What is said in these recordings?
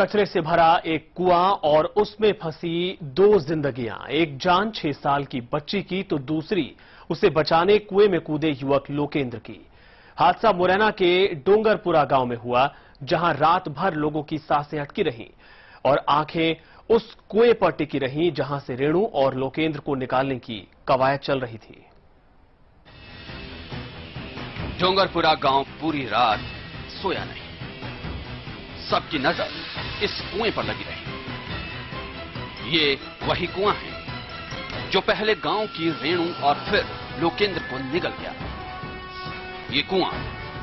कचरे से भरा एक कुआं और उसमें फंसी दो जिंदगियां, एक जान 6 साल की बच्ची की तो दूसरी उसे बचाने कुएं में कूदे युवक लोकेंद्र की। हादसा मुरैना के डोंगरपुरा गांव में हुआ, जहां रात भर लोगों की सांसें अटकी रहीं और आंखें उस कुएं पर टिकी रहीं जहां से रेणु और लोकेंद्र को निकालने की कवायद चल रही थी। डोंगरपुरा गांव पूरी रात सोया नहीं। सबकी नजर इस कुएं पर लगी रही। ये वही कुआं है जो पहले गांव की रेणु और फिर लोकेंद्र को निगल गया। ये कुआं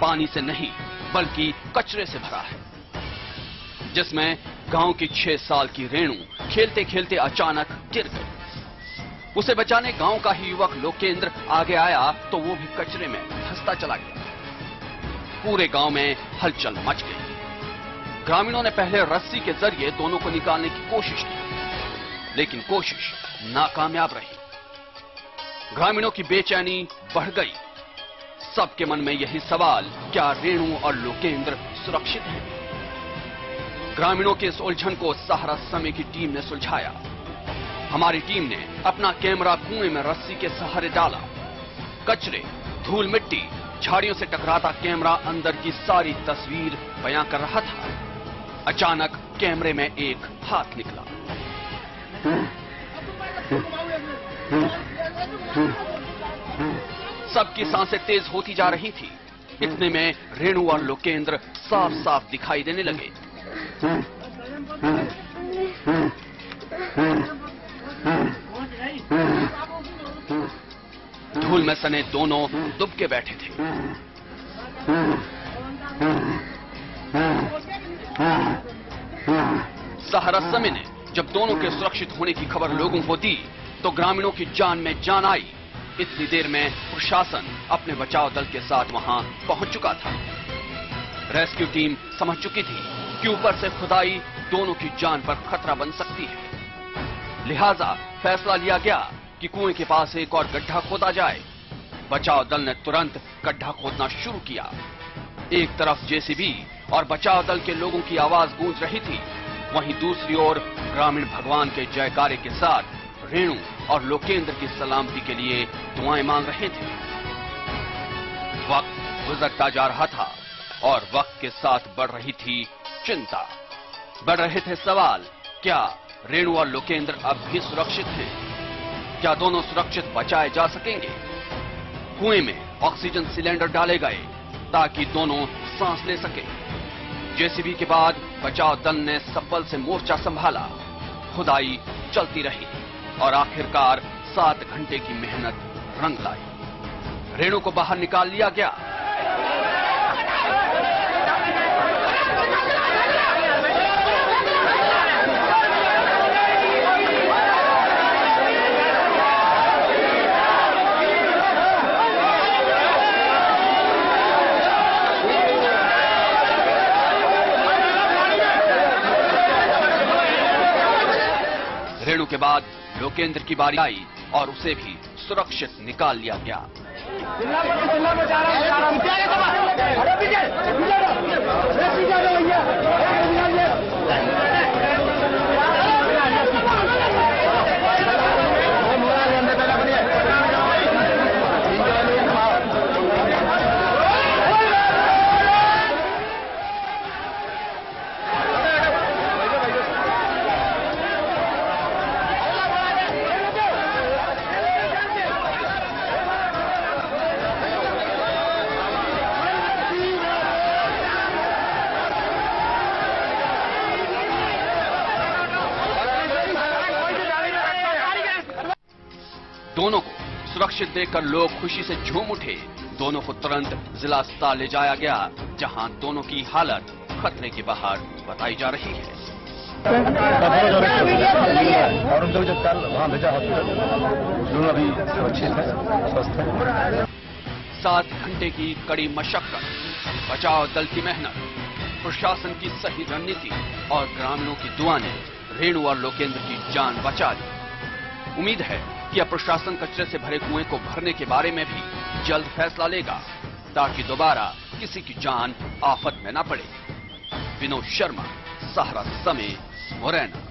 पानी से नहीं बल्कि कचरे से भरा है, जिसमें गांव की 6 साल की रेणु खेलते खेलते अचानक गिर गई। उसे बचाने गांव का ही युवक लोकेंद्र आगे आया तो वो भी कचरे में धंसता चला गया। पूरे गांव में हलचल मच गई। ग्रामीणों ने पहले रस्सी के जरिए दोनों को निकालने की कोशिश की, लेकिन कोशिश नाकामयाब रही। ग्रामीणों की बेचैनी बढ़ गई। सबके मन में यही सवाल, क्या रेणु और लोकेंद्र सुरक्षित हैं? ग्रामीणों के इस उलझन को सहारा समय की टीम ने सुलझाया। हमारी टीम ने अपना कैमरा कुएं में रस्सी के सहारे डाला। कचरे, धूल मिट्टी, झाड़ियों से टकराता कैमरा अंदर की सारी तस्वीर बयां कर रहा था। अचानक कैमरे में एक हाथ निकला। सबकी सांसें तेज होती जा रही थी। इतने में रेणु और लोकेंद्र साफ साफ दिखाई देने लगे। धूल में सने दोनों दुबके बैठे थे। सहारा समय ने जब दोनों के सुरक्षित होने की खबर लोगों को दी तो ग्रामीणों की जान में जान आई। इतनी देर में प्रशासन अपने बचाव दल के साथ वहां पहुंच चुका था। रेस्क्यू टीम समझ चुकी थी कि ऊपर से खुदाई दोनों की जान पर खतरा बन सकती है। लिहाजा फैसला लिया गया कि कुएं के पास एक और गड्ढा खोदा जाए। बचाव दल ने तुरंत गड्ढा खोदना शुरू किया। एक तरफ जेसीबी और बचाव दल के लोगों की आवाज गूंज रही थी, वहीं दूसरी ओर ग्रामीण भगवान के जयकारे के साथ रेणु और लोकेंद्र की सलामती के लिए दुआएं मांग रहे थे। वक्त गुजरता जा रहा था और वक्त के साथ बढ़ रही थी चिंता। बढ़ रहे थे सवाल, क्या रेणु और लोकेंद्र अब भी सुरक्षित हैं? क्या दोनों सुरक्षित बचाए जा सकेंगे? कुएं में ऑक्सीजन सिलेंडर डाले गए ताकि दोनों सांस ले सके। जेसीबी के बाद बचाव दल ने सब्बल से मोर्चा संभाला। खुदाई चलती रही और आखिरकार 7 घंटे की मेहनत रंग लाई। रेणु को बाहर निकाल लिया गया। रेणु के बाद लोकेंद्र की बारी आई और उसे भी सुरक्षित निकाल लिया गया। दोनों को सुरक्षित देखकर लोग खुशी से झूम उठे। दोनों को तुरंत जिला अस्पताल ले जाया गया, जहां दोनों की हालत खतरे के बाहर बताई जा रही है। और उनको जब कल वहां भेजा हॉस्पिटल, दोनों अभी सुरक्षित है, स्वस्थ है। 7 घंटे की कड़ी मशक्कत, बचाव दल की मेहनत, प्रशासन की सही रणनीति और ग्रामीणों की दुआ ने रेणु और लोकेंद्र की जान बचा ली। उम्मीद है कि अब प्रशासन कचरे से भरे कुएं को भरने के बारे में भी जल्द फैसला लेगा, ताकि दोबारा किसी की जान आफत में न पड़े। विनोद शर्मा, सहरस समेत मुरैना।